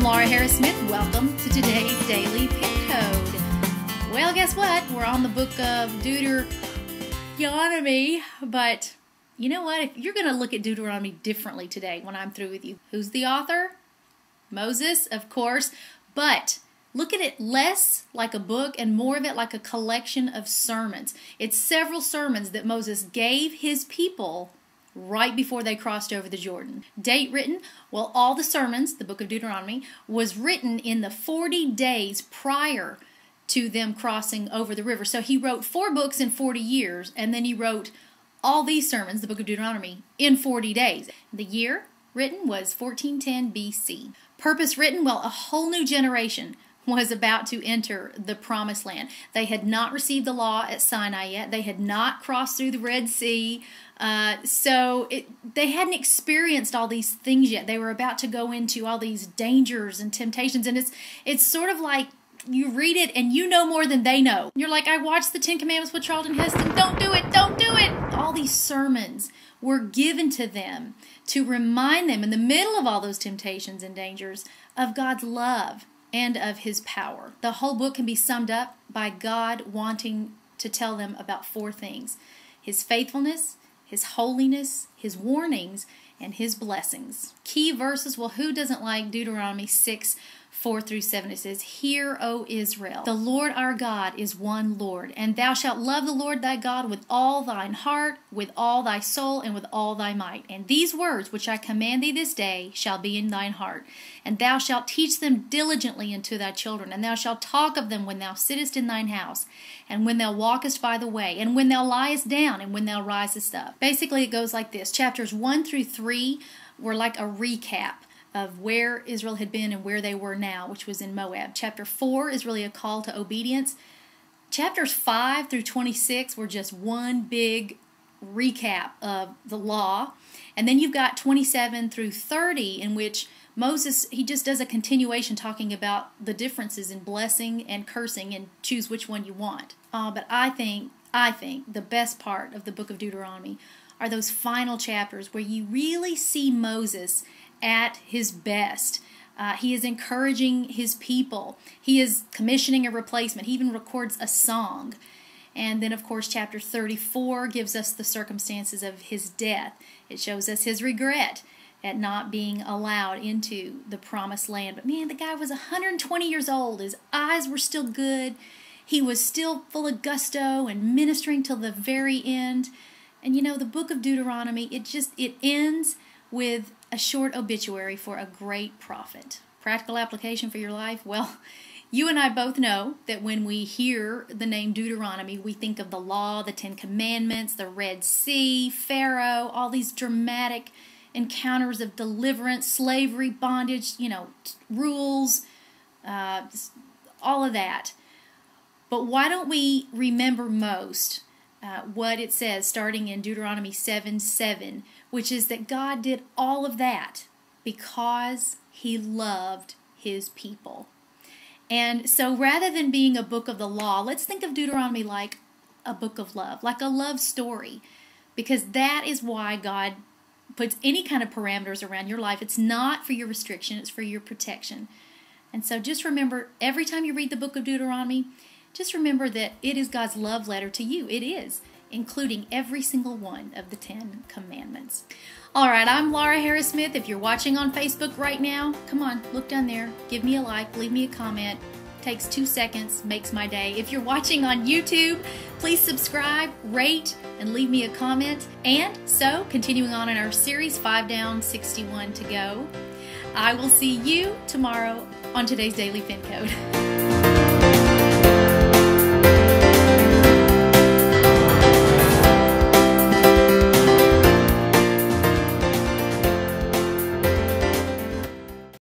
Laura Harris Smith. Welcome to today's Daily Pin Code. Well, guess what? We're on the book of Deuteronomy, but you know what? If you're going to look at Deuteronomy differently today when I'm through with you, who's the author? Moses, of course, but look at it less like a book and more of it like a collection of sermons. It's several sermons that Moses gave his people right before they crossed over the Jordan. Date written? Well, all the sermons, the book of Deuteronomy, was written in the 40 days prior to them crossing over the river. So he wrote 4 books in 40 years, and then he wrote all these sermons, the book of Deuteronomy, in 40 days. The year written was 1410 BC. Purpose written? Well, a whole new generation was about to enter the promised land. They had not received the law at Sinai yet. They had not crossed through the Red Sea. They hadn't experienced all these things yet. They were about to go into all these dangers and temptations. And it's sort of like you read it and you know more than they know. You're like, I watched the 10 Commandments with Charlton Heston. Don't do it. Don't do it. All these sermons were given to them to remind them in the middle of all those temptations and dangers of God's love and of His power. The whole book can be summed up by God wanting to tell them about 4 things: His faithfulness, His holiness, His warnings, and His blessings. Key verses, well, who doesn't like Deuteronomy 6:4-7? It says, Hear, O Israel, the Lord our God is one Lord, and thou shalt love the Lord thy God with all thine heart, with all thy soul, and with all thy might. And these words which I command thee this day shall be in thine heart, and thou shalt teach them diligently unto thy children, and thou shalt talk of them when thou sittest in thine house, and when thou walkest by the way, and when thou liest down, and when thou risest up. Basically, it goes like this. Chapters 1-3 were like a recap of where Israel had been and where they were now, which was in Moab. Chapter 4 is really a call to obedience. Chapters 5-26 were just one big recap of the law. And then you've got 27-30, in which Moses, he just does a continuation talking about the differences in blessing and cursing and choose which one you want. But I think the best part of the book of Deuteronomy are those final chapters where you really see Moses at his best. He is encouraging his people. He is commissioning a replacement. He even records a song. And then, of course, chapter 34 gives us the circumstances of his death. It shows us his regret at not being allowed into the promised land. But man, the guy was 120 years old. His eyes were still good. He was still full of gusto and ministering till the very end. And you know, the book of Deuteronomy, it ends with a short obituary for a great prophet. Practical application for your life? Well, you and I both know that when we hear the name Deuteronomy, we think of the law, the 10 Commandments, the Red Sea, Pharaoh, all these dramatic encounters of deliverance, slavery, bondage, rules, all of that. But why don't we remember most what it says starting in Deuteronomy 7:7, which is that God did all of that because He loved His people. And so rather than being a book of the law, let's think of Deuteronomy like a book of love, like a love story, because that is why God puts any kind of parameters around your life. It's not for your restriction, it's for your protection. And so just remember, every time you read the book of Deuteronomy, just remember that it is God's love letter to you. It is, including every single one of the 10 Commandments. All right, I'm Laura Harris Smith. If you're watching on Facebook right now, come on, look down there, give me a like, leave me a comment. Takes 2 seconds, makes my day. If you're watching on YouTube, please subscribe, rate, and leave me a comment. And so, continuing on in our series, 5 down, 61 to go. I will see you tomorrow on today's Daily Pin Code.